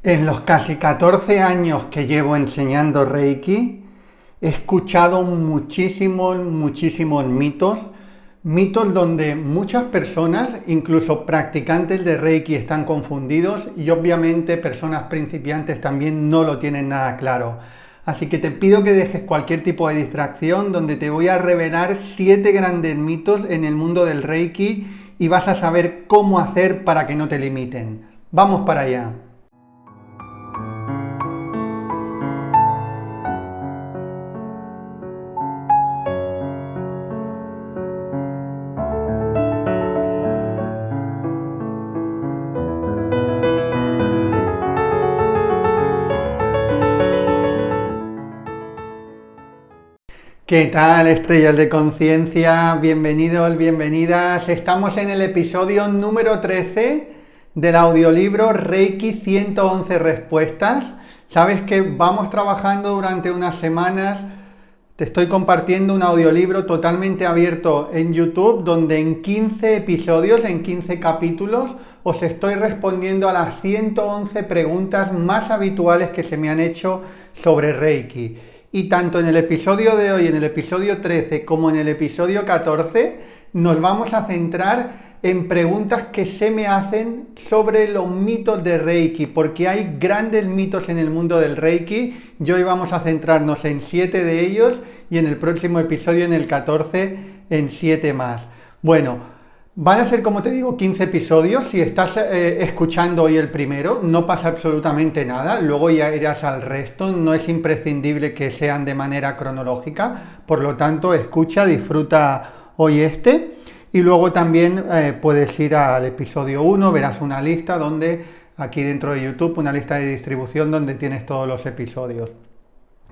En los casi 14 años que llevo enseñando Reiki, he escuchado muchísimos mitos donde muchas personas, incluso practicantes de Reiki, están confundidos y obviamente personas principiantes también no lo tienen nada claro. Así que te pido que dejes cualquier tipo de distracción donde te voy a revelar 7 grandes mitos en el mundo del Reiki y vas a saber cómo hacer para que no te limiten. Vamos para allá. ¿Qué tal, estrellas de conciencia? Bienvenidos, bienvenidas. Estamos en el episodio número 13 del audiolibro Reiki 111 respuestas. Sabes que vamos trabajando durante unas semanas. Te estoy compartiendo un audiolibro totalmente abierto en YouTube, donde en 15 episodios, en 15 capítulos, os estoy respondiendo a las 111 preguntas más habituales que se me han hecho sobre Reiki. Y tanto en el episodio de hoy, en el episodio 13, como en el episodio 14, nos vamos a centrar en preguntas que se me hacen sobre los mitos de Reiki, porque hay grandes mitos en el mundo del Reiki. Y hoy vamos a centrarnos en 7 de ellos y en el próximo episodio, en el 14, en 7 más. Bueno, van a ser, como te digo, 15 episodios. Si estás escuchando hoy el primero, no pasa absolutamente nada. Luego ya irás al resto. No es imprescindible que sean de manera cronológica. Por lo tanto, escucha, disfruta hoy este. Y luego también puedes ir al episodio 1, verás una lista donde, aquí dentro de YouTube, una lista de distribución donde tienes todos los episodios.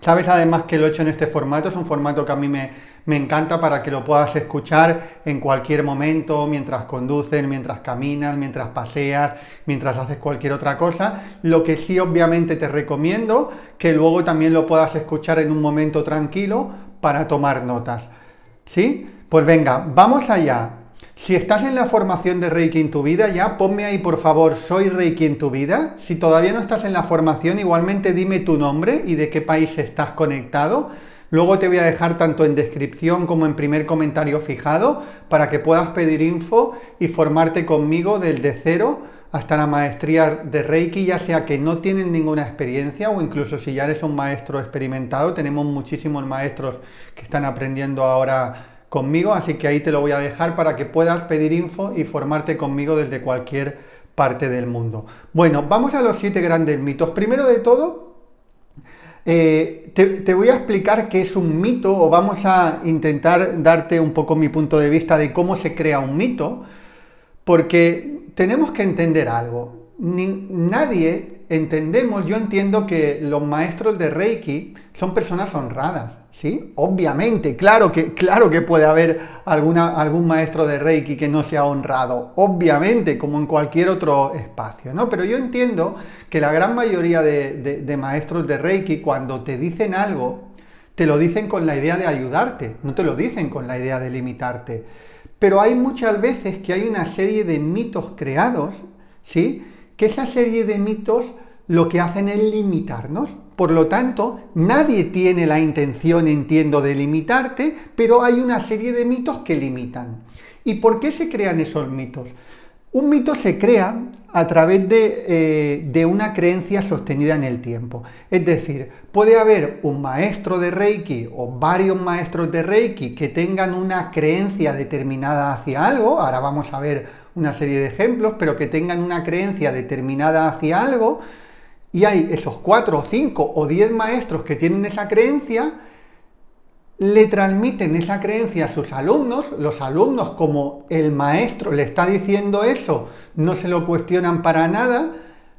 Sabes además que lo he hecho en este formato, es un formato que a mí me encanta para que lo puedas escuchar en cualquier momento, mientras conduces, mientras caminas, mientras paseas, mientras haces cualquier otra cosa. Lo que sí obviamente te recomiendo que luego también lo puedas escuchar en un momento tranquilo para tomar notas. ¿Sí? Pues venga, vamos allá. Si estás en la formación de Reiki en tu vida, ya ponme ahí por favor, soy Reiki en tu vida. Si todavía no estás en la formación, igualmente dime tu nombre y de qué país estás conectado. Luego te voy a dejar tanto en descripción como en primer comentario fijado para que puedas pedir info y formarte conmigo desde cero hasta la maestría de Reiki, ya sea que no tienen ninguna experiencia o incluso si ya eres un maestro experimentado. Tenemos muchísimos maestros que están aprendiendo ahora conmigo, así que ahí te lo voy a dejar para que puedas pedir info y formarte conmigo desde cualquier parte del mundo. Bueno, vamos a los 7 grandes mitos. Primero de todo, te voy a explicar qué es un mito, o vamos a intentar darte un poco mi punto de vista de cómo se crea un mito, porque tenemos que entender algo. Nadie entendemos, yo entiendo que los maestros de Reiki son personas honradas, ¿sí? Obviamente, claro que puede haber algún maestro de Reiki que no sea honrado, obviamente, como en cualquier otro espacio, ¿no? Pero yo entiendo que la gran mayoría de maestros de Reiki, cuando te dicen algo, te lo dicen con la idea de ayudarte, no te lo dicen con la idea de limitarte. Pero hay muchas veces que hay una serie de mitos creados, ¿sí? Que esa serie de mitos lo que hacen es limitarnos. Por lo tanto, nadie tiene la intención, entiendo, de limitarte, pero hay una serie de mitos que limitan. ¿Y por qué se crean esos mitos? Un mito se crea a través de una creencia sostenida en el tiempo. Es decir, puede haber un maestro de Reiki o varios maestros de Reiki que tengan una creencia determinada hacia algo, ahora vamos a ver una serie de ejemplos, pero que tengan una creencia determinada hacia algo, y hay esos 4, 5 o 10 maestros que tienen esa creencia, le transmiten esa creencia a sus alumnos, los alumnos, como el maestro le está diciendo eso, no se lo cuestionan para nada,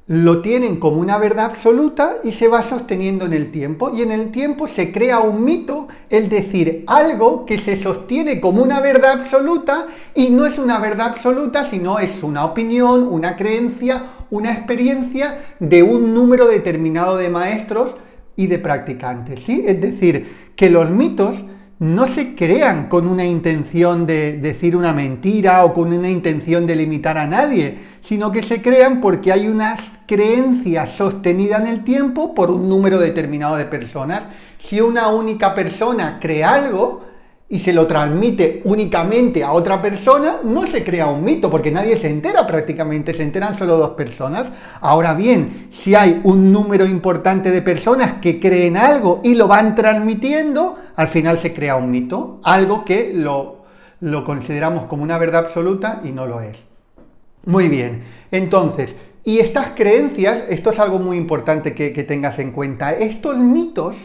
lo tienen como una verdad absoluta y se va sosteniendo en el tiempo. Y en el tiempo se crea un mito, es decir, algo que se sostiene como una verdad absoluta y no es una verdad absoluta, sino es una opinión, una creencia, una experiencia de un número determinado de maestros y de practicantes, ¿sí? Es decir, que los mitos no se crean con una intención de decir una mentira o con una intención de limitar a nadie, sino que se crean porque hay unas creencias sostenidas en el tiempo por un número determinado de personas. Si una única persona cree algo y se lo transmite únicamente a otra persona, no se crea un mito, porque nadie se entera prácticamente, se enteran solo dos personas. Ahora bien, si hay un número importante de personas que creen algo y lo van transmitiendo, al final se crea un mito, algo que lo consideramos como una verdad absoluta y no lo es. Muy bien, entonces, y estas creencias, esto es algo muy importante que tengas en cuenta, estos mitos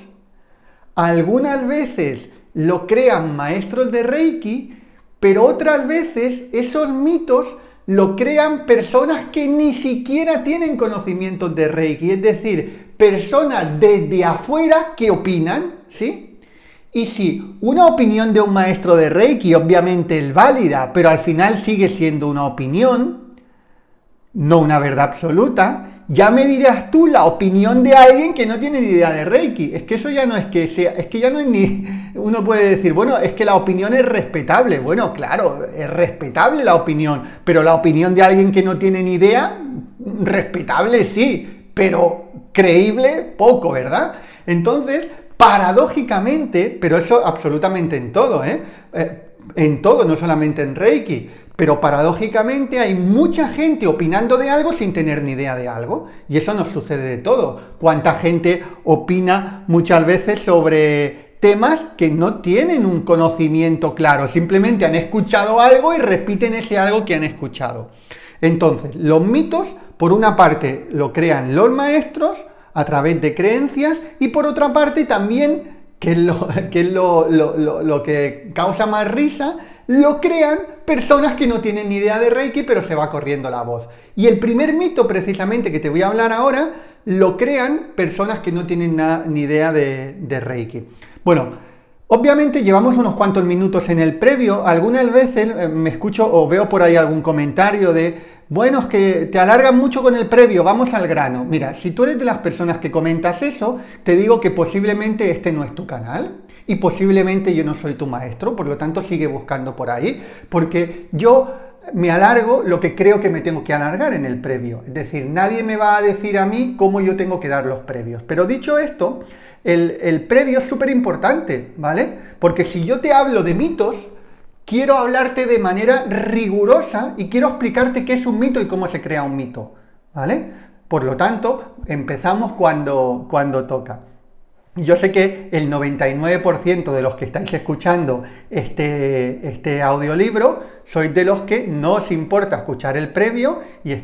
algunas veces lo crean maestros de Reiki, pero otras veces esos mitos lo crean personas que ni siquiera tienen conocimientos de Reiki, es decir, personas desde afuera que opinan, ¿sí? Y si una opinión de un maestro de Reiki obviamente es válida, pero al final sigue siendo una opinión, no una verdad absoluta, ya me dirás tú la opinión de alguien que no tiene ni idea de Reiki. Es que eso ya no es que sea, es que ya no es ni... Uno puede decir, bueno, es que la opinión es respetable. Bueno, claro, es respetable la opinión, pero la opinión de alguien que no tiene ni idea, respetable sí, pero creíble poco, ¿verdad? Entonces, paradójicamente, pero eso absolutamente en todo, en todo, no solamente en Reiki, pero paradójicamente hay mucha gente opinando de algo sin tener ni idea de algo, y eso nos sucede de todo. ¿Cuánta gente opina muchas veces sobre temas que no tienen un conocimiento claro, simplemente han escuchado algo y repiten ese algo que han escuchado? Entonces, los mitos, por una parte, lo crean los maestros a través de creencias, y por otra parte también, que es lo que causa más risa, lo crean personas que no tienen ni idea de Reiki, pero se va corriendo la voz. Y el primer mito, precisamente, que te voy a hablar ahora, lo crean personas que no tienen ni idea de Reiki. Bueno, obviamente llevamos unos cuantos minutos en el previo. Algunas veces me escucho o veo por ahí algún comentario de, bueno, es que te alargan mucho con el previo, vamos al grano. Mira, si tú eres de las personas que comentas eso, te digo que posiblemente este no es tu canal. Y posiblemente yo no soy tu maestro, por lo tanto sigue buscando por ahí, porque yo me alargo lo que creo que me tengo que alargar en el previo. Es decir, nadie me va a decir a mí cómo yo tengo que dar los previos. Pero dicho esto, el previo es súper importante, ¿vale? Porque si yo te hablo de mitos, quiero hablarte de manera rigurosa y quiero explicarte qué es un mito y cómo se crea un mito, ¿vale? Por lo tanto, empezamos cuando toca. Yo sé que el 99% de los que estáis escuchando este audiolibro sois de los que no os importa escuchar el previo y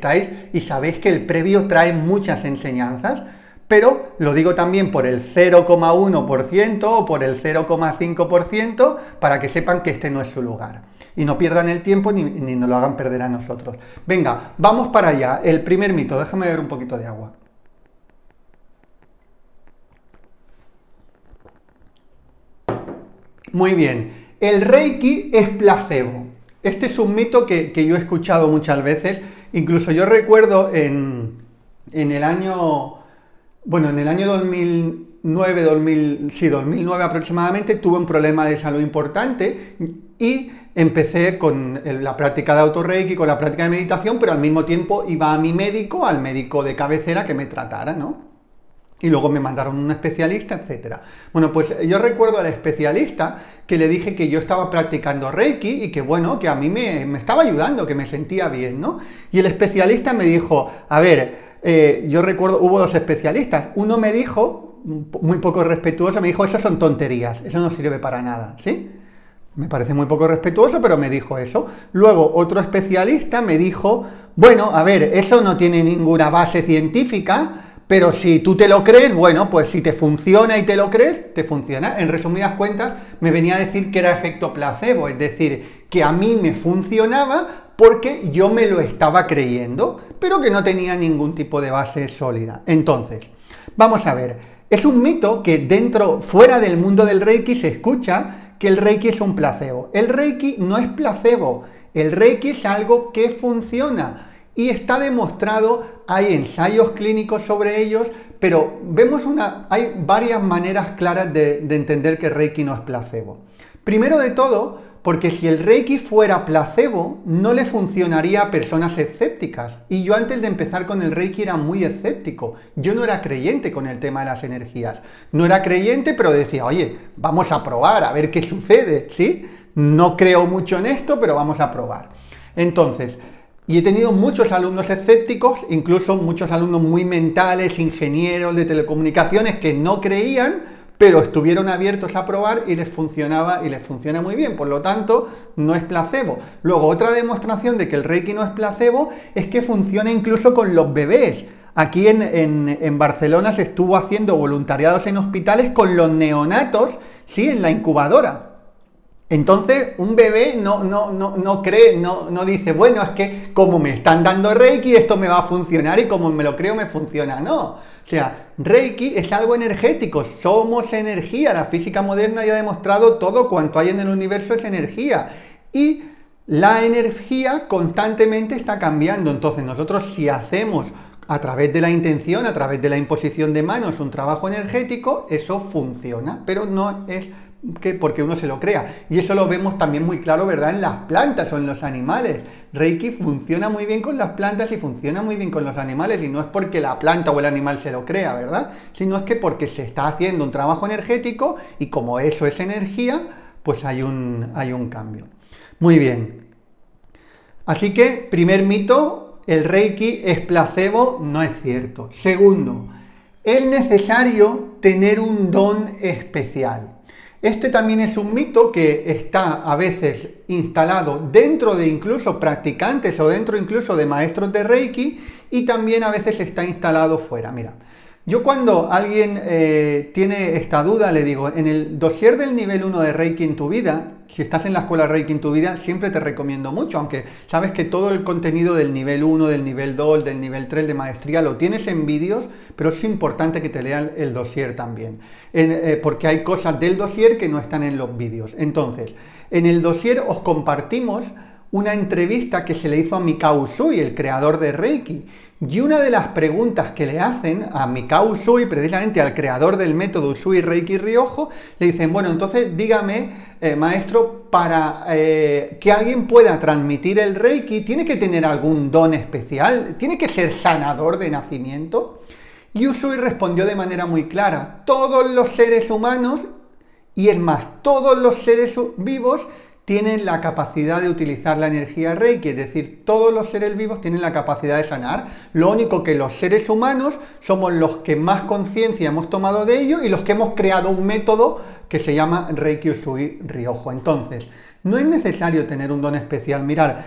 sabéis que el previo trae muchas enseñanzas, pero lo digo también por el 0,1% o por el 0,5% para que sepan que este no es su lugar. Y no pierdan el tiempo ni nos lo hagan perder a nosotros. Venga, vamos para allá. El primer mito, déjame beber un poquito de agua. Muy bien, el Reiki es placebo. Este es un mito que yo he escuchado muchas veces. Incluso yo recuerdo en el año 2009, 2009 aproximadamente, tuve un problema de salud importante y empecé con la práctica de autorreiki, con la práctica de meditación, pero al mismo tiempo iba a mi médico, al médico de cabecera que me tratara, ¿no? Y luego me mandaron un especialista, etcétera. Bueno, pues yo recuerdo al especialista que le dije que yo estaba practicando Reiki y que bueno, que a mí me estaba ayudando, que me sentía bien, ¿no? Y el especialista me dijo, a ver, yo recuerdo, hubo dos especialistas. Uno me dijo, muy poco respetuoso, me dijo, esas son tonterías, eso no sirve para nada, ¿sí? Me parece muy poco respetuoso, pero me dijo eso. Luego otro especialista me dijo, bueno, a ver, eso no tiene ninguna base científica, pero si tú te lo crees, bueno, pues si te funciona y te lo crees, te funciona. En resumidas cuentas, me venía a decir que era efecto placebo, es decir, que a mí me funcionaba porque yo me lo estaba creyendo, pero que no tenía ningún tipo de base sólida. Entonces, vamos a ver, es un mito que fuera del mundo del Reiki se escucha que el Reiki es un placebo. El Reiki no es placebo, el Reiki es algo que funciona. Y está demostrado, hay ensayos clínicos sobre ellos, pero hay varias maneras claras de entender que Reiki no es placebo. Primero de todo, porque si el Reiki fuera placebo, no le funcionaría a personas escépticas. Y yo antes de empezar con el Reiki era muy escéptico. Yo no era creyente con el tema de las energías. No era creyente, pero decía, oye, vamos a probar, a ver qué sucede, ¿sí? No creo mucho en esto, pero vamos a probar. Entonces, y he tenido muchos alumnos escépticos, incluso muchos alumnos muy mentales, ingenieros de telecomunicaciones que no creían, pero estuvieron abiertos a probar y les funcionaba y les funciona muy bien. Por lo tanto, no es placebo. Luego, otra demostración de que el Reiki no es placebo es que funciona incluso con los bebés. Aquí en Barcelona se estuvo haciendo voluntariados en hospitales con los neonatos, ¿sí? En la incubadora. Entonces, un bebé no cree, no dice, bueno, es que como me están dando Reiki, esto me va a funcionar y como me lo creo, me funciona. No, o sea, Reiki es algo energético, somos energía. La física moderna ya ha demostrado todo cuanto hay en el universo es energía. Y la energía constantemente está cambiando. Entonces, nosotros si hacemos a través de la intención, a través de la imposición de manos, un trabajo energético, eso funciona, pero no es porque uno se lo crea. Y eso lo vemos también muy claro, ¿verdad?, en las plantas o en los animales. Reiki funciona muy bien con las plantas y funciona muy bien con los animales, y no es porque la planta o el animal se lo crea, ¿verdad?, sino es que porque se está haciendo un trabajo energético y como eso es energía, pues hay un cambio. Muy bien. Así que, primer mito, el Reiki es placebo, no es cierto. Segundo, es necesario tener un don especial. Este también es un mito que está a veces instalado dentro de incluso practicantes o dentro incluso de maestros de Reiki, y también a veces está instalado fuera. Mira, yo cuando alguien tiene esta duda le digo, en el dossier del nivel 1 de Reiki en tu vida, si estás en la escuela Reiki en tu vida, siempre te recomiendo mucho, aunque sabes que todo el contenido del nivel 1, del nivel 2, del nivel 3 de maestría lo tienes en vídeos, pero es importante que te lean el dossier también, porque hay cosas del dossier que no están en los vídeos. Entonces, en el dossier os compartimos una entrevista que se le hizo a Mikao Usui, el creador de Reiki. Y una de las preguntas que le hacen a Mikao Usui, precisamente al creador del método Usui Reiki Ryojo, le dicen, bueno, entonces dígame, maestro, para que alguien pueda transmitir el Reiki, ¿tiene que tener algún don especial? ¿Tiene que ser sanador de nacimiento? Y Usui respondió de manera muy clara, todos los seres humanos, y es más, todos los seres vivos, tienen la capacidad de utilizar la energía Reiki, es decir, todos los seres vivos tienen la capacidad de sanar. Lo único que los seres humanos somos los que más conciencia hemos tomado de ello y los que hemos creado un método que se llama Reiki Usui Ryojo. Entonces, no es necesario tener un don especial. Mirad,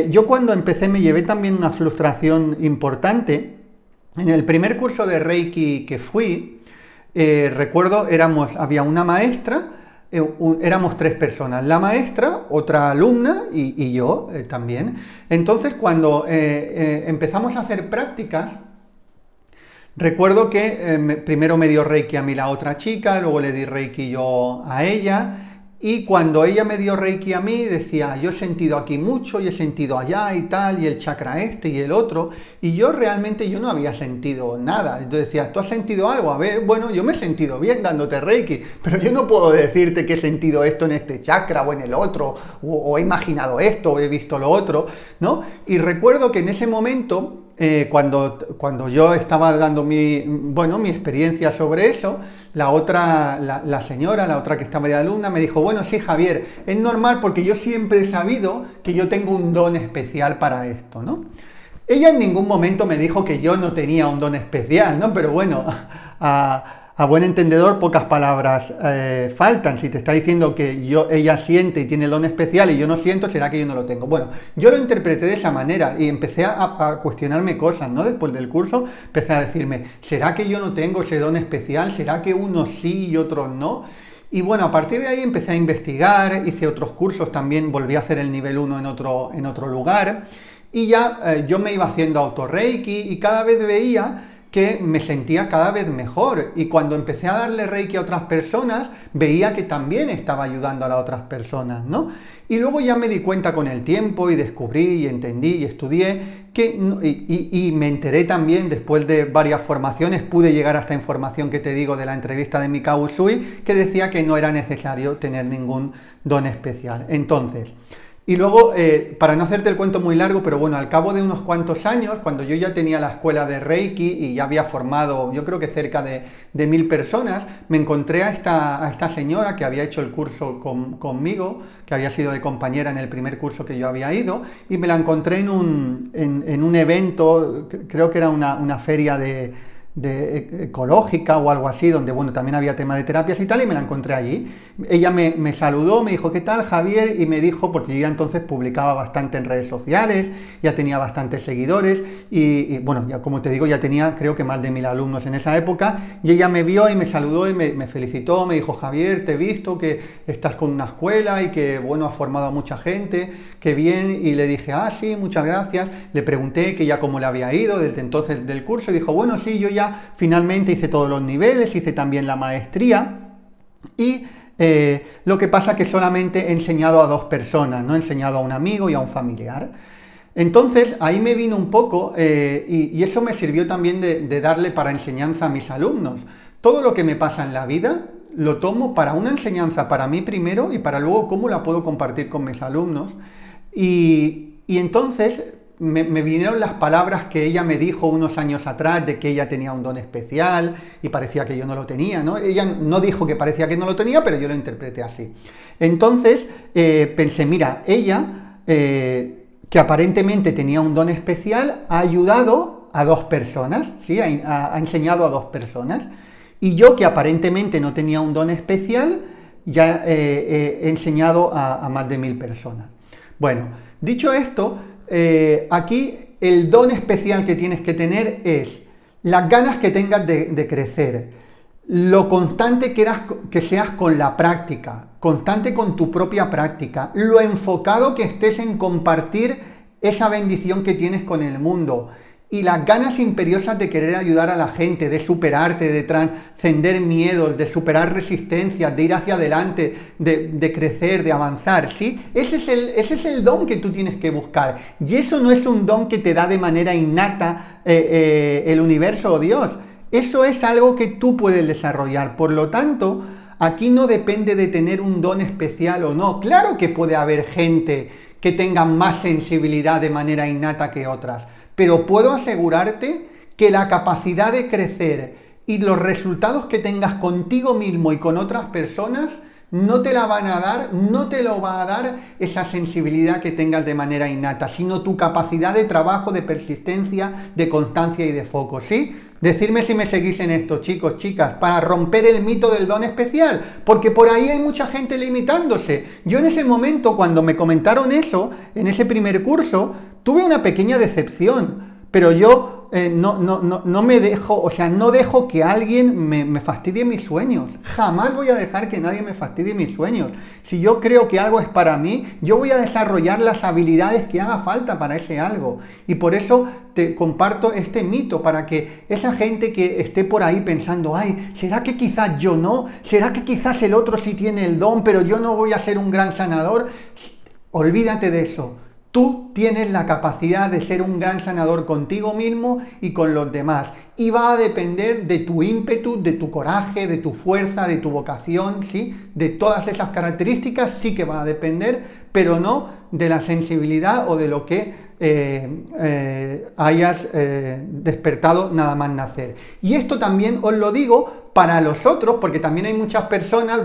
yo cuando empecé me llevé también una frustración importante. En el primer curso de Reiki que fui, recuerdo, había una maestra, éramos 3 personas, la maestra, otra alumna y yo también. Entonces, cuando empezamos a hacer prácticas, recuerdo que primero me dio Reiki a mí la otra chica, luego le di Reiki yo a ella, y cuando ella me dio Reiki a mí, decía, yo he sentido aquí mucho, y he sentido allá y tal, y el chakra este y el otro, y yo realmente no había sentido nada. Entonces decía, ¿tú has sentido algo? A ver, bueno, yo me he sentido bien dándote Reiki, pero yo no puedo decirte que he sentido esto en este chakra o en el otro, o he imaginado esto, o he visto lo otro, ¿no? Y recuerdo que en ese momento, cuando yo estaba dando mi experiencia sobre eso, la señora, la otra que estaba de alumna, me dijo, bueno, sí, Javier, es normal porque yo siempre he sabido que yo tengo un don especial para esto, ¿no? Ella en ningún momento me dijo que yo no tenía un don especial, ¿no? Pero bueno, a buen entendedor pocas palabras faltan. Si te está diciendo que ella siente y tiene el don especial y yo no siento, será que yo no lo tengo. Bueno, yo lo interpreté de esa manera y empecé a cuestionarme cosas, ¿no? Después del curso empecé a decirme, ¿será que yo no tengo ese don especial? ¿Será que unos sí y otros no? Y bueno, a partir de ahí empecé a investigar, hice otros cursos también, volví a hacer el nivel 1 en otro lugar, y ya yo me iba haciendo auto-reiki y cada vez veía que me sentía cada vez mejor, y cuando empecé a darle Reiki a otras personas, veía que también estaba ayudando a las otras personas, ¿no? Y luego ya me di cuenta con el tiempo y descubrí y entendí y estudié que, y me enteré también, después de varias formaciones, pude llegar a esta información que te digo de la entrevista de Mikao Usui, que decía que no era necesario tener ningún don especial. Entonces, y luego, para no hacerte el cuento muy largo, pero bueno, al cabo de unos cuantos años, cuando yo ya tenía la escuela de Reiki y ya había formado, yo creo que cerca de 1000 personas, me encontré a esta señora que había hecho el curso conmigo, que había sido de compañera en el primer curso que yo había ido, y me la encontré en un evento, creo que era una feria ecológica o algo así, donde bueno, también había tema de terapias y tal, y me la encontré allí. Ella me saludó, me dijo, ¿qué tal, Javier? Y me dijo, porque yo ya entonces publicaba bastante en redes sociales, ya tenía bastantes seguidores, y bueno, ya como te digo, ya tenía creo que más de 1000 alumnos en esa época, y ella me vio y me saludó y me felicitó, me dijo, Javier, te he visto que estás con una escuela y que bueno, has formado a mucha gente, qué bien, y le dije, ah, sí, muchas gracias. Le pregunté que ya cómo le había ido desde entonces del curso, y dijo, bueno, sí, yo ya finalmente hice todos los niveles, hice también la maestría, y lo que pasa que solamente he enseñado a 2 personas, no he enseñado a un amigo y a un familiar. Entonces ahí me vino un poco, y eso me sirvió también de darle para enseñanza a mis alumnos. Todo lo que me pasa en la vida lo tomo para una enseñanza para mí primero, y para luego cómo la puedo compartir con mis alumnos. Y entonces me vinieron las palabras que ella me dijo unos años atrás, de que ella tenía un don especial y parecía que yo no lo tenía, ¿no? Ella no dijo que parecía que no lo tenía, pero yo lo interpreté así. Entonces pensé, mira, ella, que aparentemente tenía un don especial, ha ayudado a 2 personas, ¿sí? Ha enseñado a 2 personas. Y yo, que aparentemente no tenía un don especial, ya he enseñado a más de 1000 personas. Bueno, dicho esto, aquí el don especial que tienes que tener es las ganas que tengas de crecer, lo constante que seas con la práctica, constante con tu propia práctica, lo enfocado que estés en compartir esa bendición que tienes con el mundo, y las ganas imperiosas de querer ayudar a la gente, de superarte, de trascender miedos, de superar resistencias, de ir hacia adelante, de crecer, de avanzar, ¿sí? Ese es el don que tú tienes que buscar. Y eso no es un don que te da de manera innata el universo o Dios. Eso es algo que tú puedes desarrollar. Por lo tanto, aquí no depende de tener un don especial o no. Claro que puede haber gente que tenga más sensibilidad de manera innata que otras, pero puedo asegurarte que la capacidad de crecer y los resultados que tengas contigo mismo y con otras personas no te la van a dar, no te lo va a dar esa sensibilidad que tengas de manera innata, sino tu capacidad de trabajo, de persistencia, de constancia y de foco, ¿sí? Decidme si me seguís en esto, chicos, chicas, para romper el mito del don especial, porque por ahí hay mucha gente limitándose. Yo en ese momento, cuando me comentaron eso, en ese primer curso, tuve una pequeña decepción, pero yo no me dejo, o sea, no dejo que alguien me fastidie mis sueños. Jamás voy a dejar que nadie me fastidie mis sueños. Si yo creo que algo es para mí, yo voy a desarrollar las habilidades que haga falta para ese algo. Y por eso te comparto este mito, para que esa gente que esté por ahí pensando, ay, ¿será que quizás yo no? ¿Será que quizás el otro sí tiene el don, pero yo no voy a ser un gran sanador? Olvídate de eso. Tú tienes la capacidad de ser un gran sanador contigo mismo y con los demás. Y va a depender de tu ímpetu, de tu coraje, de tu fuerza, de tu vocación, ¿sí? De todas esas características sí que va a depender, pero no de la sensibilidad o de lo que hayas despertado nada más nacer. Y esto también os lo digo para los otros, porque también hay muchas personas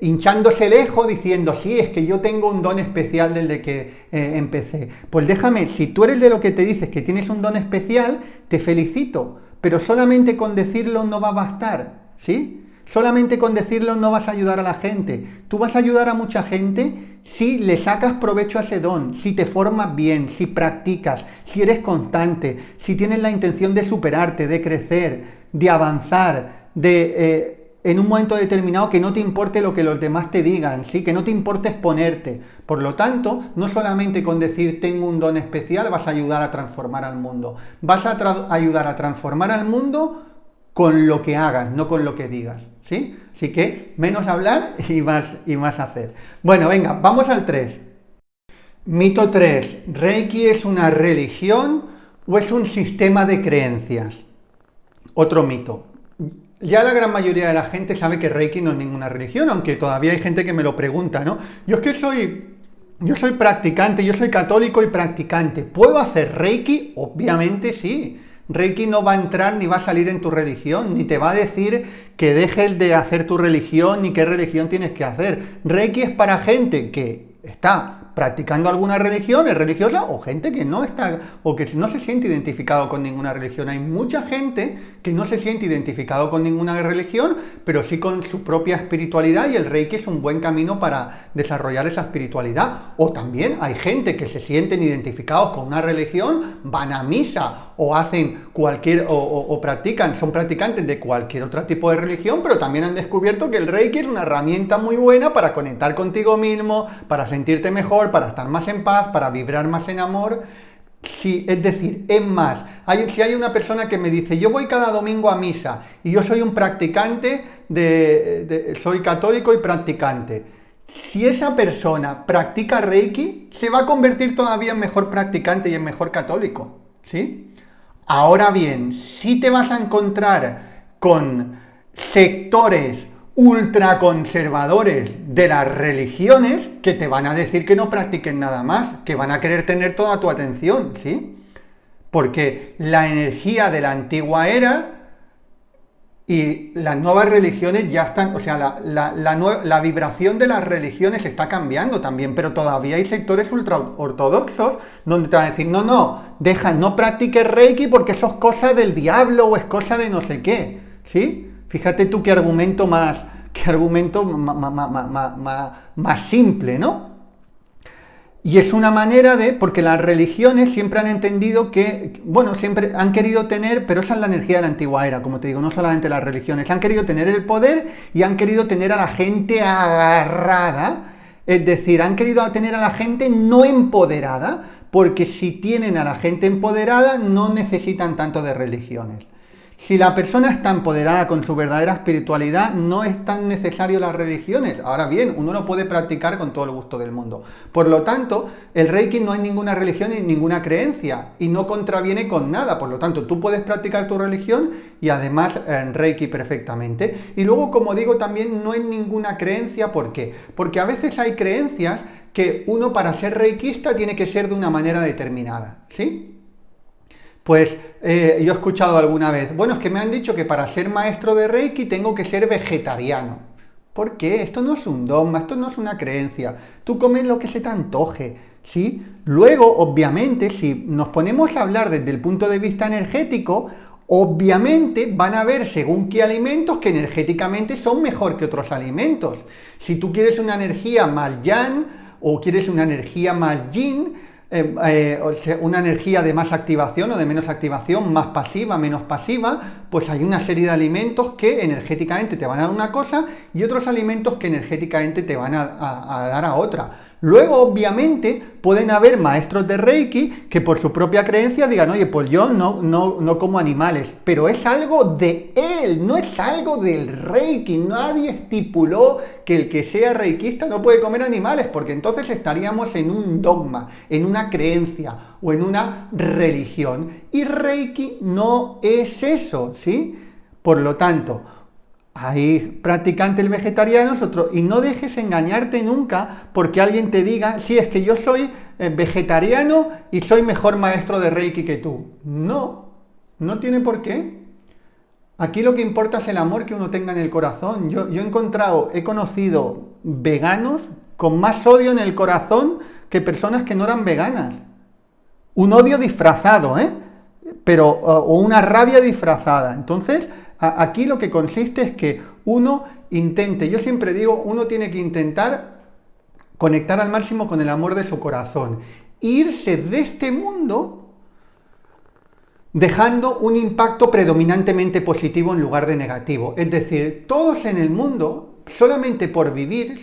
hinchándose el ego diciendo, sí, es que yo tengo un don especial desde que empecé. Pues déjame, si tú eres de lo que te dices que tienes un don especial, te felicito, pero solamente con decirlo no va a bastar, ¿sí? Solamente con decirlo no vas a ayudar a la gente. Tú vas a ayudar a mucha gente si le sacas provecho a ese don, si te formas bien, si practicas, si eres constante, si tienes la intención de superarte, de crecer, de avanzar, de en un momento determinado que no te importe lo que los demás te digan, ¿sí? Que no te importe exponerte. Por lo tanto, no solamente con decir tengo un don especial vas a ayudar a transformar al mundo. Vas a ayudar a transformar al mundo con lo que hagas, no con lo que digas, ¿sí? Así que menos hablar y más hacer. Bueno, venga, vamos al 3. Mito 3. ¿Reiki es una religión o es un sistema de creencias? Otro mito. Ya la gran mayoría de la gente sabe que Reiki no es ninguna religión, aunque todavía hay gente que me lo pregunta, ¿no? Yo soy practicante, yo soy católico y practicante. ¿Puedo hacer Reiki? Obviamente sí. Reiki no va a entrar ni va a salir en tu religión, ni te va a decir que dejes de hacer tu religión, ni qué religión tienes que hacer. Reiki es para gente que está practicando alguna religión, es religiosa, o gente que no está, o que no se siente identificado con ninguna religión. Hay mucha gente que no se siente identificado con ninguna religión, pero sí con su propia espiritualidad, y el Reiki es un buen camino para desarrollar esa espiritualidad. O también hay gente que se sienten identificados con una religión, van a misa, o hacen o practican, son practicantes de cualquier otro tipo de religión, pero también han descubierto que el Reiki es una herramienta muy buena para conectar contigo mismo, para sentirte mejor, para estar más en paz, para vibrar más en amor. Sí, es decir, es más, si hay una persona que me dice, yo voy cada domingo a misa y yo soy un practicante, soy católico y practicante. Si esa persona practica Reiki, se va a convertir todavía en mejor practicante y en mejor católico, ¿sí? Ahora bien, si te vas a encontrar con sectores ultraconservadores de las religiones que te van a decir que no practiquen nada más, que van a querer tener toda tu atención, ¿sí? Porque la energía de la antigua era y las nuevas religiones ya están, o sea, la vibración de las religiones está cambiando también, pero todavía hay sectores ultra ortodoxos donde te van a decir, no practiques Reiki porque eso es cosa del diablo o es cosa de no sé qué, ¿sí? Fíjate tú qué argumento más simple, ¿no? Y es una manera porque las religiones siempre han entendido que, bueno, siempre han querido tener, pero esa es la energía de la antigua era, como te digo, no solamente las religiones, han querido tener el poder y han querido tener a la gente agarrada, es decir, han querido tener a la gente no empoderada, porque si tienen a la gente empoderada no necesitan tanto de religiones. Si la persona está empoderada con su verdadera espiritualidad, no es tan necesario las religiones. Ahora bien, uno lo puede practicar con todo el gusto del mundo. Por lo tanto, el Reiki no es ninguna religión ni ninguna creencia y no contraviene con nada. Por lo tanto, tú puedes practicar tu religión y además Reiki perfectamente. Y luego, como digo, también no es ninguna creencia. ¿Por qué? Porque a veces hay creencias que uno para ser reikista tiene que ser de una manera determinada, ¿sí? Pues yo he escuchado alguna vez, bueno, es que me han dicho que para ser maestro de Reiki tengo que ser vegetariano. ¿Por qué? Esto no es un dogma, esto no es una creencia. Tú comes lo que se te antoje, ¿sí? Luego, obviamente, si nos ponemos a hablar desde el punto de vista energético, obviamente van a haber según qué alimentos que energéticamente son mejor que otros alimentos. Si tú quieres una energía más yang o quieres una energía más yin, una energía de más activación o de menos activación, más pasiva, menos pasiva, pues hay una serie de alimentos que energéticamente te van a dar una cosa y otros alimentos que energéticamente te van a dar a otra. Luego, obviamente, pueden haber maestros de Reiki que por su propia creencia digan, oye, pues yo no como animales, pero es algo de él, no es algo del Reiki. Nadie estipuló que el que sea reikista no puede comer animales, porque entonces estaríamos en un dogma, en una creencia o en una religión. Y Reiki no es eso, ¿sí? Por lo tanto, hay practicantes vegetarianos, y no dejes engañarte nunca porque alguien te diga, sí, es que yo soy vegetariano y soy mejor maestro de Reiki que tú. No, no tiene por qué. Aquí lo que importa es el amor que uno tenga en el corazón. Yo he conocido veganos con más odio en el corazón que personas que no eran veganas. Un odio disfrazado, pero o una rabia disfrazada. Entonces, aquí lo que consiste es que uno intente, yo siempre digo, uno tiene que intentar conectar al máximo con el amor de su corazón, irse de este mundo dejando un impacto predominantemente positivo en lugar de negativo. Es decir, todos en el mundo, solamente por vivir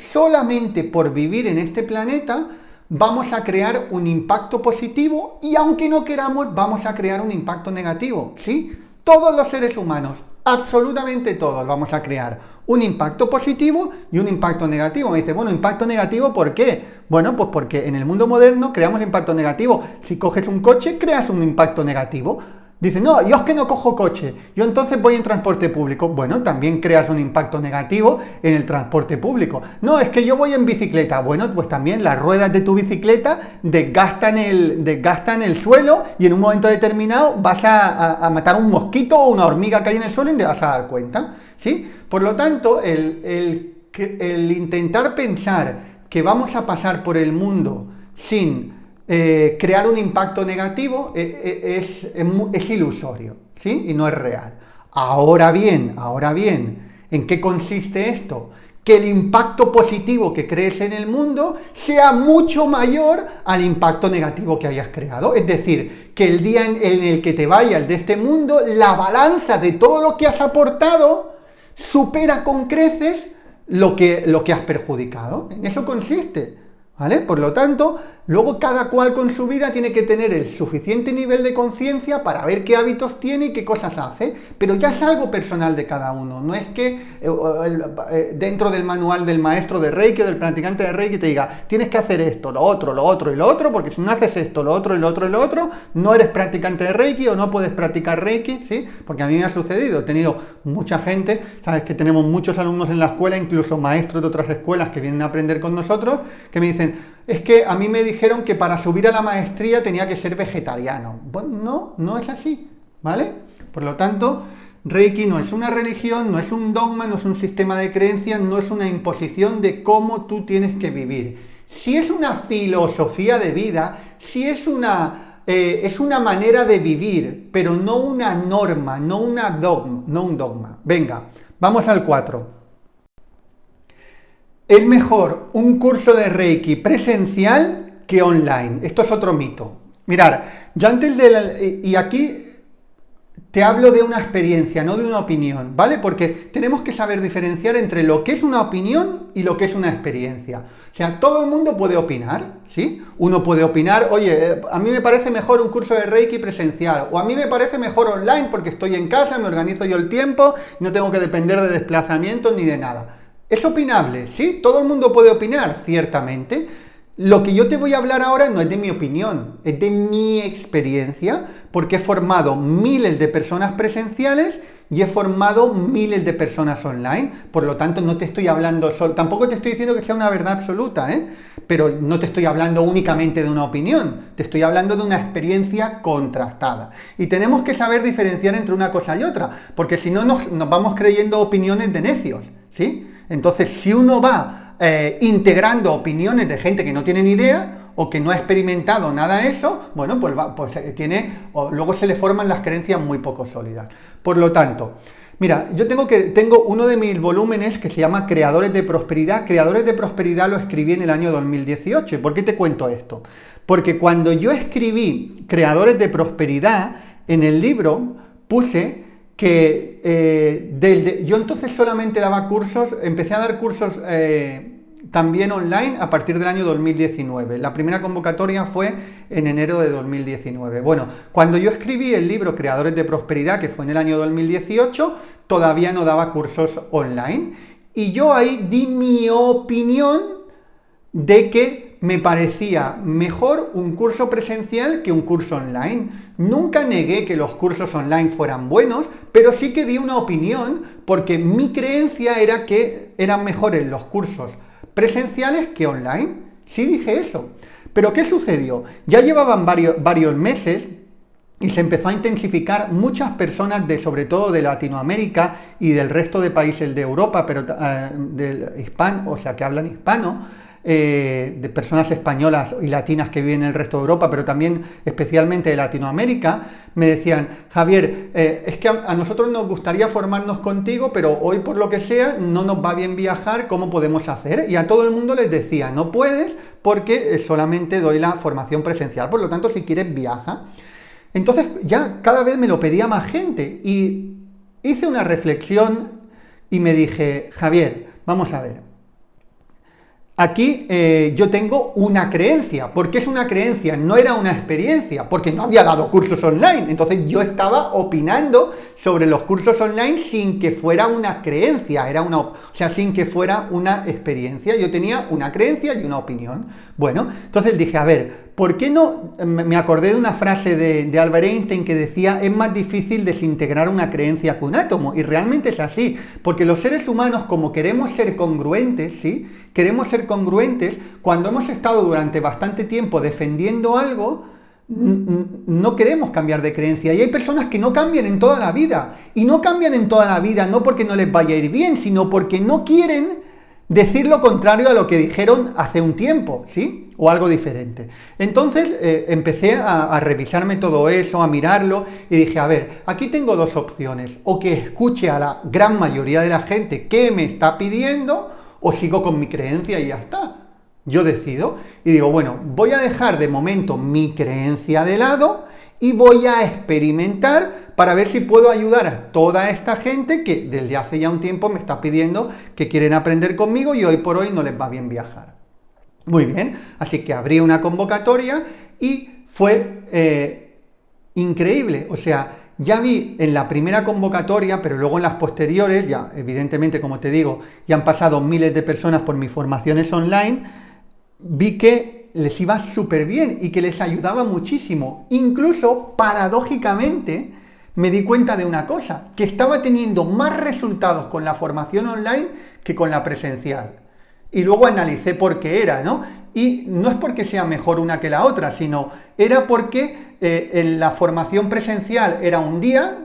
en este planeta, vamos a crear un impacto positivo y aunque no queramos, vamos a crear un impacto negativo, ¿sí? Todos los seres humanos, absolutamente todos, vamos a crear un impacto positivo y un impacto negativo. Me dice, bueno, impacto negativo, ¿por qué? Bueno, pues porque en el mundo moderno creamos impacto negativo. Si coges un coche, creas un impacto negativo. Dice, no, yo es que no cojo coche, yo entonces voy en transporte público. Bueno, también creas un impacto negativo en el transporte público. No, es que yo voy en bicicleta. Bueno, pues también las ruedas de tu bicicleta desgastan el suelo y en un momento determinado vas a matar un mosquito o una hormiga que hay en el suelo y te vas a dar cuenta, ¿sí? Por lo tanto, el intentar pensar que vamos a pasar por el mundo sin crear un impacto negativo es ilusorio, ¿sí? Y no es real. Ahora bien, ¿en qué consiste esto? Que el impacto positivo que crees en el mundo sea mucho mayor al impacto negativo que hayas creado. Es decir, que el día en el que te vayas de este mundo, la balanza de todo lo que has aportado supera con creces lo que has perjudicado. En eso consiste. ¿Vale? Por lo tanto, luego cada cual con su vida tiene que tener el suficiente nivel de conciencia para ver qué hábitos tiene y qué cosas hace, pero ya es algo personal de cada uno. No es que dentro del manual del maestro de Reiki o del practicante de Reiki te diga, tienes que hacer esto, lo otro y lo otro, porque si no haces esto, lo otro y lo otro y lo otro, no eres practicante de Reiki o no puedes practicar Reiki, ¿sí? Porque a mí me ha sucedido, he tenido mucha gente, sabes que tenemos muchos alumnos en la escuela, incluso maestros de otras escuelas que vienen a aprender con nosotros, que me dicen, es que a mí me dijeron que para subir a la maestría tenía que ser vegetariano. Bueno, no es así, ¿vale? Por lo tanto, Reiki no es una religión, no es un dogma, no es un sistema de creencias, no es una imposición de cómo tú tienes que vivir. Si es una filosofía de vida, si es una manera de vivir, pero no una norma, no un dogma. Venga, vamos al 4. Es mejor un curso de Reiki presencial que online. Esto es otro mito. Mirad, yo antes y aquí te hablo de una experiencia, no de una opinión, ¿vale? Porque tenemos que saber diferenciar entre lo que es una opinión y lo que es una experiencia. O sea, todo el mundo puede opinar, ¿sí? Uno puede opinar, oye, a mí me parece mejor un curso de Reiki presencial, o a mí me parece mejor online porque estoy en casa, me organizo yo el tiempo, no tengo que depender de desplazamientos ni de nada. ¿Es opinable? Sí, todo el mundo puede opinar, ciertamente. Lo que yo te voy a hablar ahora no es de mi opinión, es de mi experiencia, porque he formado miles de personas presenciales y he formado miles de personas online. Por lo tanto, no te estoy hablando solo, tampoco te estoy diciendo que sea una verdad absoluta, pero no te estoy hablando únicamente de una opinión, te estoy hablando de una experiencia contrastada. Y tenemos que saber diferenciar entre una cosa y otra, porque si no nos vamos creyendo opiniones de necios, ¿sí? Entonces, si uno va integrando opiniones de gente que no tiene ni idea o que no ha experimentado nada de eso, bueno, pues luego se le forman las creencias muy poco sólidas. Por lo tanto, mira, yo tengo uno de mis volúmenes que se llama Creadores de Prosperidad. Creadores de Prosperidad lo escribí en el año 2018. ¿Por qué te cuento esto? Porque cuando yo escribí Creadores de Prosperidad, en el libro puse que yo entonces solamente daba cursos, empecé a dar cursos también online a partir del año 2019. La primera convocatoria fue en enero de 2019. Bueno, cuando yo escribí el libro Creadores de Prosperidad, que fue en el año 2018, todavía no daba cursos online. Y yo ahí di mi opinión de que me parecía mejor un curso presencial que un curso online. Nunca negué que los cursos online fueran buenos, pero sí que di una opinión porque mi creencia era que eran mejores los cursos presenciales que online. Sí dije eso. Pero ¿qué sucedió? Ya llevaban varios meses y se empezó a intensificar. Muchas personas, sobre todo de Latinoamérica y del resto de países de Europa, pero que hablan hispano, de personas españolas y latinas que viven en el resto de Europa, pero también especialmente de Latinoamérica, me decían, Javier, es que a nosotros nos gustaría formarnos contigo, pero hoy por lo que sea no nos va bien viajar, ¿cómo podemos hacer? Y a todo el mundo les decía, no puedes porque solamente doy la formación presencial, por lo tanto si quieres viaja. Entonces ya cada vez me lo pedía más gente y hice una reflexión y me dije, Javier, vamos a ver. Aquí yo tengo una creencia. ¿Por qué es una creencia? No era una experiencia, porque no había dado cursos online. Entonces yo estaba opinando sobre los cursos online sin que fuera una creencia, sin que fuera una experiencia. Yo tenía una creencia y una opinión. Bueno, entonces dije, a ver, ¿por qué no? Me acordé de una frase de Albert Einstein que decía, es más difícil desintegrar una creencia que un átomo. Y realmente es así, porque los seres humanos, como queremos ser congruentes, ¿sí? Queremos ser congruentes, cuando hemos estado durante bastante tiempo defendiendo algo, no queremos cambiar de creencia. Y hay personas que no cambian en toda la vida. Y no cambian en toda la vida no porque no les vaya a ir bien, sino porque no quieren decir lo contrario a lo que dijeron hace un tiempo, ¿sí? O algo diferente. Entonces empecé a revisarme todo eso, a mirarlo y dije, a ver, aquí tengo dos opciones. O que escuche a la gran mayoría de la gente que me está pidiendo, o sigo con mi creencia y ya está. Yo decido y digo, bueno, voy a dejar de momento mi creencia de lado y voy a experimentar para ver si puedo ayudar a toda esta gente que desde hace ya un tiempo me está pidiendo que quieren aprender conmigo y hoy por hoy no les va bien viajar. Muy bien, así que abrí una convocatoria y fue increíble, o sea, ya vi en la primera convocatoria, pero luego en las posteriores, ya evidentemente, como te digo, ya han pasado miles de personas por mis formaciones online, vi que les iba súper bien y que les ayudaba muchísimo. Incluso, paradójicamente, me di cuenta de una cosa, que estaba teniendo más resultados con la formación online que con la presencial. Y luego analicé por qué era, ¿no? Y no es porque sea mejor una que la otra, sino era porque en la formación presencial era un día,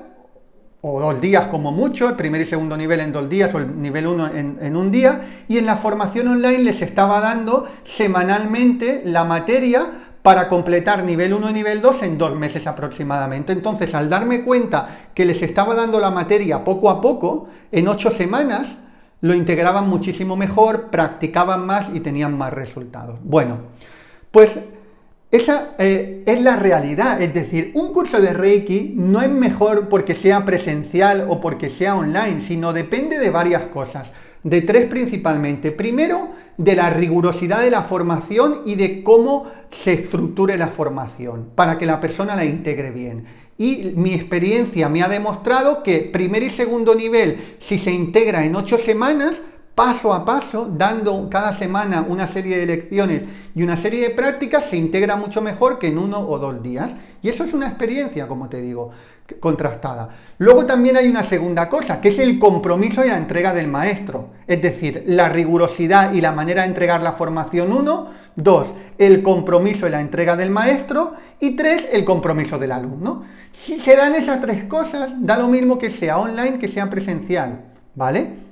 o 2 días como mucho, el primer y segundo nivel en 2 días, o el nivel 1 en un día, y en la formación online les estaba dando semanalmente la materia para completar nivel 1 y nivel 2 en 2 meses aproximadamente. Entonces, al darme cuenta que les estaba dando la materia poco a poco, en 8 semanas, lo integraban muchísimo mejor, practicaban más y tenían más resultados. Bueno, pues esa es la realidad, es decir, un curso de Reiki no es mejor porque sea presencial o porque sea online, sino depende de varias cosas, de 3 principalmente. Primero, de la rigurosidad de la formación y de cómo se estructure la formación para que la persona la integre bien. Y mi experiencia me ha demostrado que primer y segundo nivel, si se integra en 8 semanas, paso a paso, dando cada semana una serie de lecciones y una serie de prácticas, se integra mucho mejor que en 1 o 2 días. Y eso es una experiencia, como te digo, contrastada. Luego también hay una segunda cosa, que es el compromiso y la entrega del maestro. Es decir, la rigurosidad y la manera de entregar la formación 1, 2, el compromiso y la entrega del maestro, y 3, el compromiso del alumno. Si se dan esas 3 cosas, da lo mismo que sea online que sea presencial, ¿vale?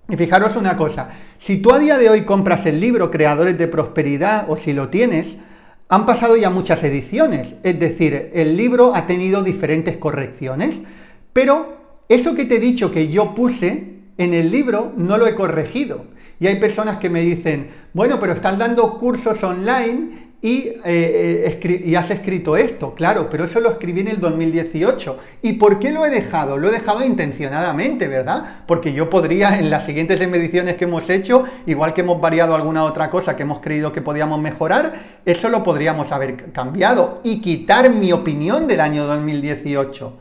Y fijaros una cosa, si tú a día de hoy compras el libro Creadores de Prosperidad, o si lo tienes, han pasado ya muchas ediciones, es decir, el libro ha tenido diferentes correcciones, pero eso que te he dicho que yo puse en el libro no lo he corregido. Y hay personas que me dicen, bueno, pero estás dando cursos online y has escrito esto. Claro, pero eso lo escribí en el 2018. ¿Y por qué lo he dejado? Lo he dejado intencionadamente, ¿verdad? Porque yo podría, en las siguientes mediciones que hemos hecho, igual que hemos variado alguna otra cosa que hemos creído que podíamos mejorar, eso lo podríamos haber cambiado y quitar mi opinión del año 2018.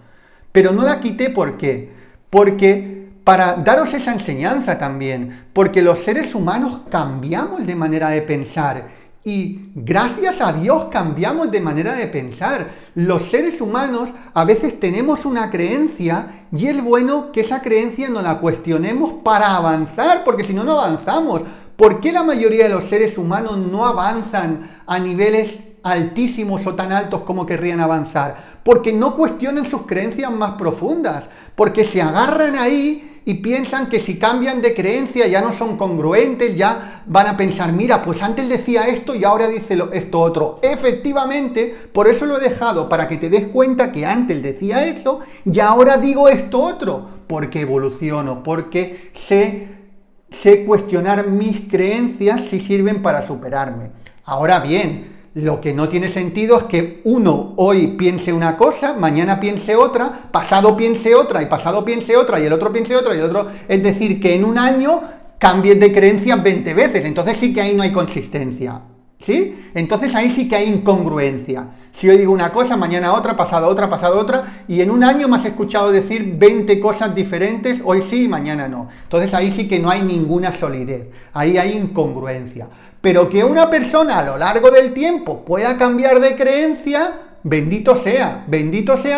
Pero no la quité, ¿por qué? Porque para daros esa enseñanza también, porque los seres humanos cambiamos de manera de pensar y gracias a Dios cambiamos de manera de pensar. Los seres humanos a veces tenemos una creencia y es bueno que esa creencia no la cuestionemos para avanzar, porque si no, no avanzamos. ¿Por qué la mayoría de los seres humanos no avanzan a niveles altísimos o tan altos como querrían avanzar? Porque no cuestionan sus creencias más profundas, porque se agarran ahí y piensan que si cambian de creencia ya no son congruentes, ya van a pensar, mira, pues antes decía esto y ahora dice esto otro. Efectivamente, por eso lo he dejado, para que te des cuenta que antes decía esto y ahora digo esto otro, porque evoluciono, porque sé cuestionar mis creencias si sirven para superarme. Ahora bien, Lo que no tiene sentido es que uno hoy piense una cosa, mañana piense otra, pasado piense otra, y pasado piense otra, y el otro piense otra, y el otro... Es decir, que en un año cambien de creencias 20 veces. Entonces sí que ahí no hay consistencia. ¿Sí? Entonces ahí sí que hay incongruencia. Si hoy digo una cosa, mañana otra, pasado otra, y en un año me has escuchado decir 20 cosas diferentes, hoy sí y mañana no. Entonces ahí sí que no hay ninguna solidez, ahí hay incongruencia. Pero que una persona a lo largo del tiempo pueda cambiar de creencia, bendito sea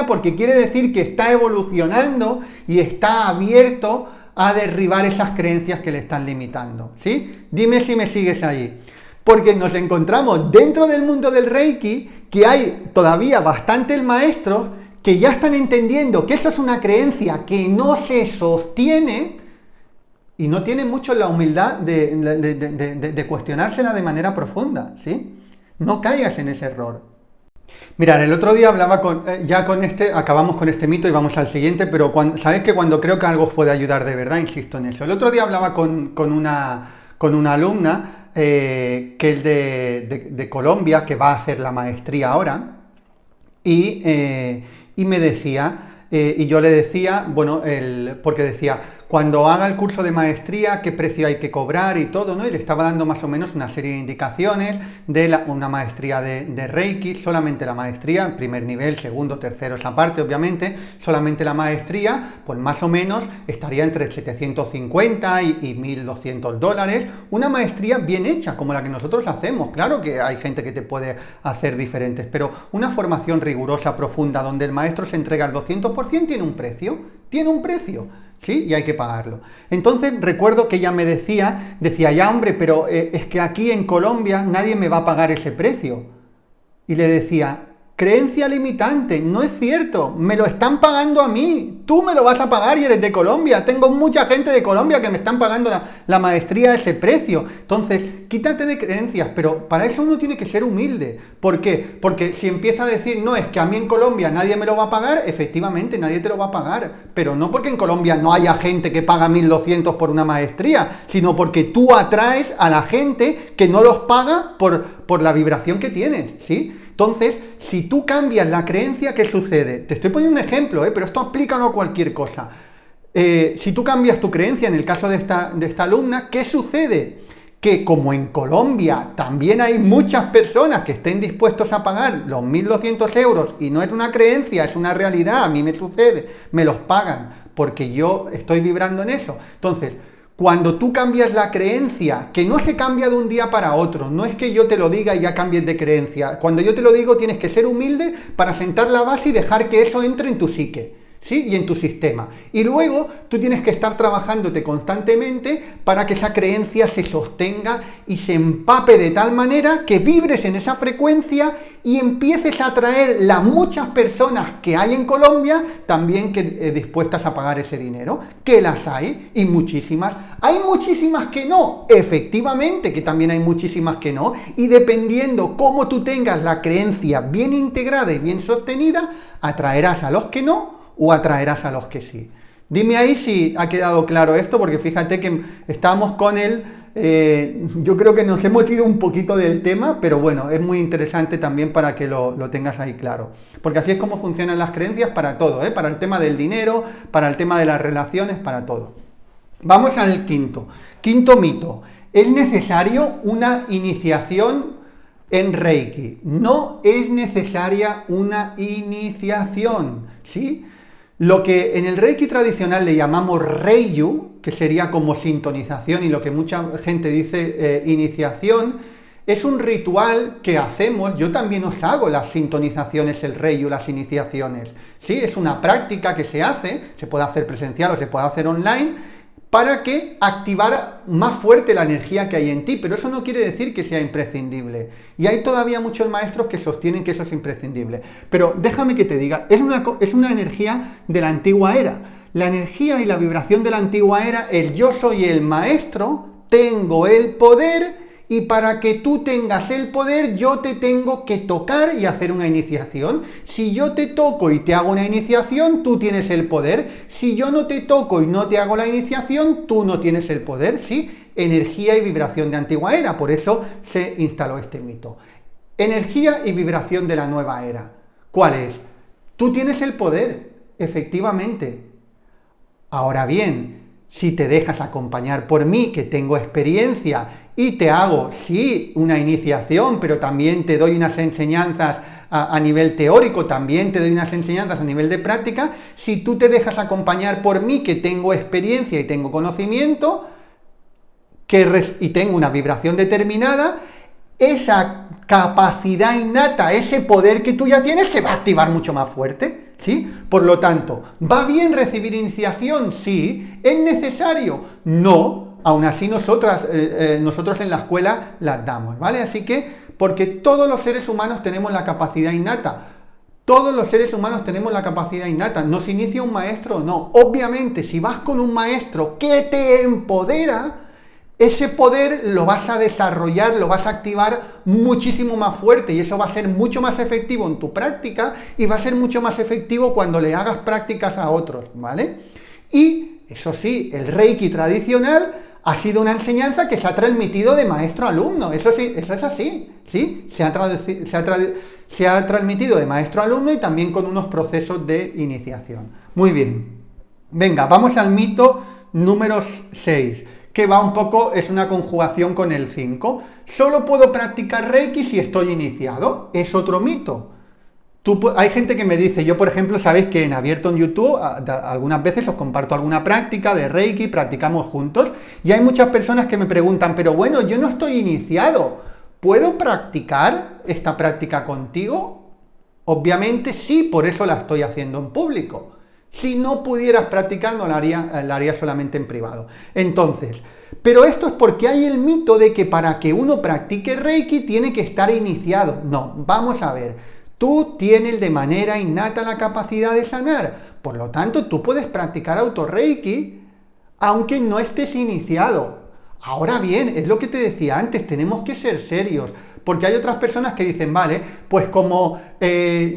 porque quiere decir que está evolucionando y está abierto a derribar esas creencias que le están limitando. ¿Sí? Dime si me sigues ahí. Porque nos encontramos dentro del mundo del Reiki que hay todavía bastantes maestros que ya están entendiendo que eso es una creencia que no se sostiene y no tienen mucho la humildad de cuestionársela de manera profunda, ¿sí? No caigas en ese error. Mirad, el otro día hablaba acabamos con este mito y vamos al siguiente, pero sabéis que cuando creo que algo puede ayudar de verdad, insisto en eso. El otro día hablaba con una alumna que es de Colombia, que va a hacer la maestría ahora, y me decía, y yo le decía, bueno, porque decía, cuando haga el curso de maestría, qué precio hay que cobrar y todo, ¿no? Y le estaba dando más o menos una serie de indicaciones de una maestría de Reiki, solamente la maestría, primer nivel, segundo, tercero, esa parte, obviamente, solamente la maestría, pues más o menos estaría entre 750 y $1.200, una maestría bien hecha, como la que nosotros hacemos. Claro que hay gente que te puede hacer diferentes, pero una formación rigurosa, profunda, donde el maestro se entrega al 200%, tiene un precio. ¿Sí? Y hay que pagarlo. Entonces recuerdo que ella me decía, ya hombre, pero es que aquí en Colombia nadie me va a pagar ese precio. Y le decía, creencia limitante, no es cierto, me lo están pagando a mí, tú me lo vas a pagar y eres de Colombia, tengo mucha gente de Colombia que me están pagando la maestría a ese precio. Entonces, quítate de creencias, pero para eso uno tiene que ser humilde. ¿Por qué? Porque si empieza a decir, no, es que a mí en Colombia nadie me lo va a pagar, efectivamente nadie te lo va a pagar, pero no porque en Colombia no haya gente que paga 1.200 por una maestría, sino porque tú atraes a la gente que no los paga por la vibración que tienes, ¿sí? Entonces, si tú cambias la creencia, ¿qué sucede? Te estoy poniendo un ejemplo, pero esto aplícalo a cualquier cosa. Si tú cambias tu creencia, en el caso de esta alumna, ¿qué sucede? Que como en Colombia también hay muchas personas que estén dispuestos a pagar los 1.200 euros, y no es una creencia, es una realidad, a mí me sucede, me los pagan, porque yo estoy vibrando en eso. Entonces, cuando tú cambias la creencia, que no se cambia de un día para otro, no es que yo te lo diga y ya cambies de creencia. Cuando yo te lo digo tienes que ser humilde para sentar la base y dejar que eso entre en tu psique, ¿sí? Y en tu sistema. Y luego tú tienes que estar trabajándote constantemente para que esa creencia se sostenga y se empape de tal manera que vibres en esa frecuencia y empieces a atraer las muchas personas que hay en Colombia también dispuestas a pagar ese dinero, que las hay, y muchísimas. Hay muchísimas que no, efectivamente que también hay muchísimas que no, y dependiendo cómo tú tengas la creencia bien integrada y bien sostenida, atraerás a los que no o atraerás a los que sí. Dime ahí si ha quedado claro esto, porque fíjate que estamos con yo creo que nos hemos ido un poquito del tema, pero bueno, es muy interesante también para que lo tengas ahí claro. Porque así es como funcionan las creencias para todo, para el tema del dinero, para el tema de las relaciones, para todo. Vamos al quinto mito. ¿Es necesario una iniciación en Reiki? No es necesaria una iniciación, ¿sí? Lo que en el Reiki tradicional le llamamos Reiyu, que sería como sintonización, y lo que mucha gente dice iniciación, es un ritual que hacemos. Yo también os hago las sintonizaciones, el Reiyu, las iniciaciones. Sí, es una práctica que se hace, se puede hacer presencial o se puede hacer online, para que activar más fuerte la energía que hay en ti, pero eso no quiere decir que sea imprescindible. Y hay todavía muchos maestros que sostienen que eso es imprescindible. Pero déjame que te diga, es una energía de la antigua era. La energía y la vibración de la antigua era, el yo soy el maestro, tengo el poder, y para que tú tengas el poder, yo te tengo que tocar y hacer una iniciación. Si yo te toco y te hago una iniciación, tú tienes el poder. Si yo no te toco y no te hago la iniciación, tú no tienes el poder, ¿sí? Energía y vibración de antigua era, por eso se instaló este mito. Energía y vibración de la nueva era. ¿Cuál es? Tú tienes el poder, efectivamente. Ahora bien, si te dejas acompañar por mí, que tengo experiencia, y te hago, sí, una iniciación, pero también te doy unas enseñanzas a nivel teórico, también te doy unas enseñanzas a nivel de práctica, si tú te dejas acompañar por mí, que tengo experiencia y tengo conocimiento, y tengo una vibración determinada, esa capacidad innata, ese poder que tú ya tienes, se va a activar mucho más fuerte, ¿sí? Por lo tanto, ¿va bien recibir iniciación? Sí. ¿Es necesario? No. Aún así nosotros en la escuela las damos, ¿vale? Así que, porque todos los seres humanos tenemos la capacidad innata. Todos los seres humanos tenemos la capacidad innata. ¿Nos inicia un maestro o no? Obviamente, si vas con un maestro que te empodera, ese poder lo vas a desarrollar, lo vas a activar muchísimo más fuerte y eso va a ser mucho más efectivo en tu práctica y va a ser mucho más efectivo cuando le hagas prácticas a otros, ¿vale? Y eso sí, el Reiki tradicional ha sido una enseñanza que se ha transmitido de maestro a alumno, eso sí, eso es así, ¿sí? Se ha transmitido de maestro a alumno y también con unos procesos de iniciación. Muy bien. Venga, vamos al mito número 6. Que va un poco, es una conjugación con el 5. Solo puedo practicar Reiki si estoy iniciado. Es otro mito. Hay gente que me dice, yo por ejemplo, sabéis que en abierto en YouTube, algunas veces os comparto alguna práctica de Reiki, practicamos juntos, y hay muchas personas que me preguntan, pero bueno, yo no estoy iniciado, ¿puedo practicar esta práctica contigo? Obviamente sí, por eso la estoy haciendo en público. Si no pudieras practicar, no la haría solamente en privado. Entonces, pero esto es porque hay el mito de que para que uno practique Reiki tiene que estar iniciado. No, vamos a ver. Tú tienes de manera innata la capacidad de sanar. Por lo tanto, tú puedes practicar auto-Reiki aunque no estés iniciado. Ahora bien, es lo que te decía antes, tenemos que ser serios. Porque hay otras personas que dicen, vale, pues como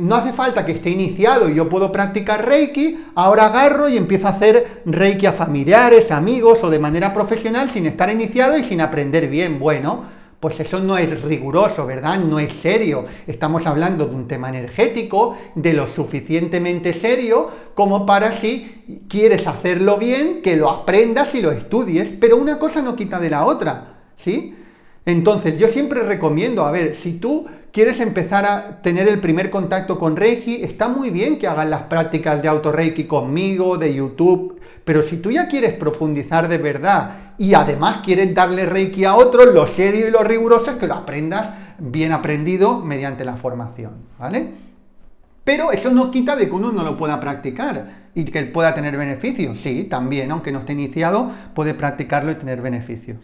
no hace falta que esté iniciado y yo puedo practicar Reiki, ahora agarro y empiezo a hacer Reiki a familiares, amigos o de manera profesional sin estar iniciado y sin aprender bien. Bueno, pues eso no es riguroso, ¿verdad? No es serio. Estamos hablando de un tema energético, de lo suficientemente serio como para si quieres hacerlo bien, que lo aprendas y lo estudies, pero una cosa no quita de la otra, ¿sí? Entonces, yo siempre recomiendo, a ver, si tú quieres empezar a tener el primer contacto con Reiki, está muy bien que hagas las prácticas de auto-Reiki conmigo, de YouTube, pero si tú ya quieres profundizar de verdad y además quieres darle Reiki a otros, lo serio y lo riguroso es que lo aprendas bien aprendido mediante la formación, ¿vale? Pero eso no quita de que uno no lo pueda practicar y que pueda tener beneficios. Sí, también, aunque no esté iniciado, puede practicarlo y tener beneficios.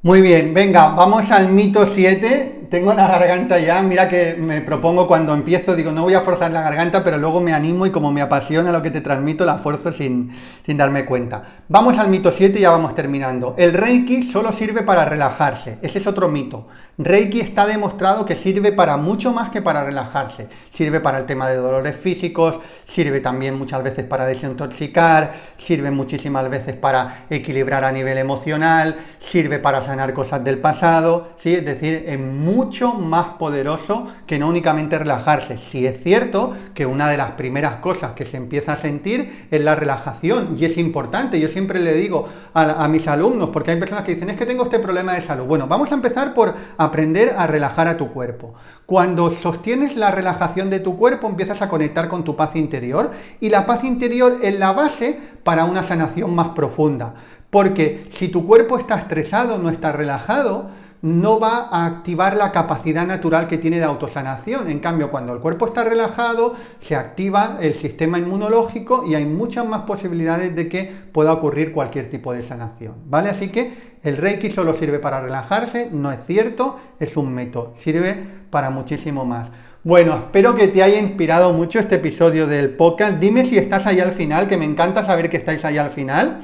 Muy bien, venga, vamos al mito 7. Tengo la garganta ya, mira que me propongo cuando empiezo, digo, no voy a forzar la garganta, pero luego me animo y como me apasiona lo que te transmito, la fuerzo sin darme cuenta. Vamos al mito 7 y ya vamos terminando. El Reiki solo sirve para relajarse, ese es otro mito. Reiki está demostrado que sirve para mucho más que para relajarse. Sirve para el tema de dolores físicos, sirve también muchas veces para desintoxicar, sirve muchísimas veces para equilibrar a nivel emocional, sirve para sanar cosas del pasado, ¿sí? Es decir, es mucho más poderoso que no únicamente relajarse. Sí es cierto que una de las primeras cosas que se empieza a sentir es la relajación y es importante. Yo siempre le digo a mis alumnos, porque hay personas que dicen, es que tengo este problema de salud. Bueno, vamos a empezar por aprender a relajar a tu cuerpo. Cuando sostienes la relajación de tu cuerpo, empiezas a conectar con tu paz interior y la paz interior es la base para una sanación más profunda. Porque si tu cuerpo está estresado, no está relajado, no va a activar la capacidad natural que tiene de autosanación. En cambio, cuando el cuerpo está relajado, se activa el sistema inmunológico y hay muchas más posibilidades de que pueda ocurrir cualquier tipo de sanación, ¿vale? Así que el Reiki solo sirve para relajarse, no es cierto, es un método, sirve para muchísimo más. Bueno, espero que te haya inspirado mucho este episodio del podcast. Dime si estás ahí al final, que me encanta saber que estáis ahí al final.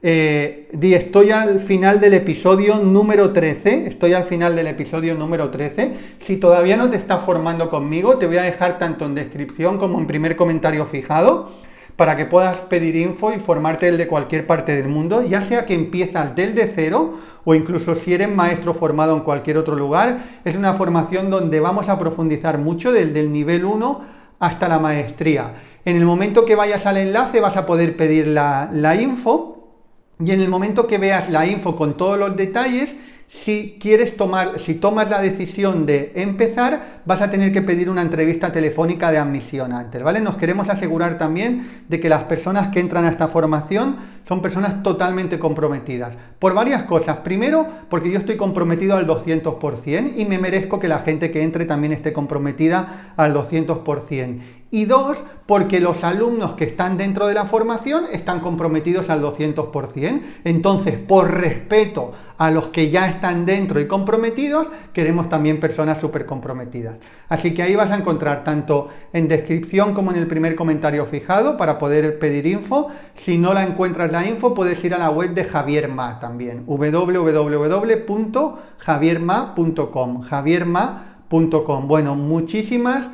Estoy al final del episodio número 13. Estoy al final del episodio número 13. Si todavía no te estás formando conmigo, te voy a dejar tanto en descripción como en primer comentario fijado para que puedas pedir info y formarte desde cualquier parte del mundo, ya sea que empiezas desde cero o incluso si eres maestro formado en cualquier otro lugar. Es una formación donde vamos a profundizar mucho desde el nivel 1 hasta la maestría. En el momento que vayas al enlace vas a poder pedir la info, y en el momento que veas la info con todos los detalles, si tomas la decisión de empezar, vas a tener que pedir una entrevista telefónica de admisión antes, ¿vale? Nos queremos asegurar también de que las personas que entran a esta formación son personas totalmente comprometidas, por varias cosas. Primero, porque yo estoy comprometido al 200% y me merezco que la gente que entre también esté comprometida al 200%. Y dos, porque los alumnos que están dentro de la formación están comprometidos al 200%. Entonces, por respeto a los que ya están dentro y comprometidos, queremos también personas súper comprometidas. Así que ahí vas a encontrar tanto en descripción como en el primer comentario fijado para poder pedir info. Si no la encuentras la info, puedes ir a la web de Javier Ma también, www.javierma.com, javierma.com. Bueno, muchísimas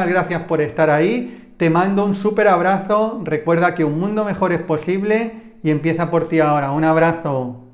gracias por estar ahí. Te mando un súper abrazo. Recuerda que un mundo mejor es posible y empieza por ti ahora. Un abrazo.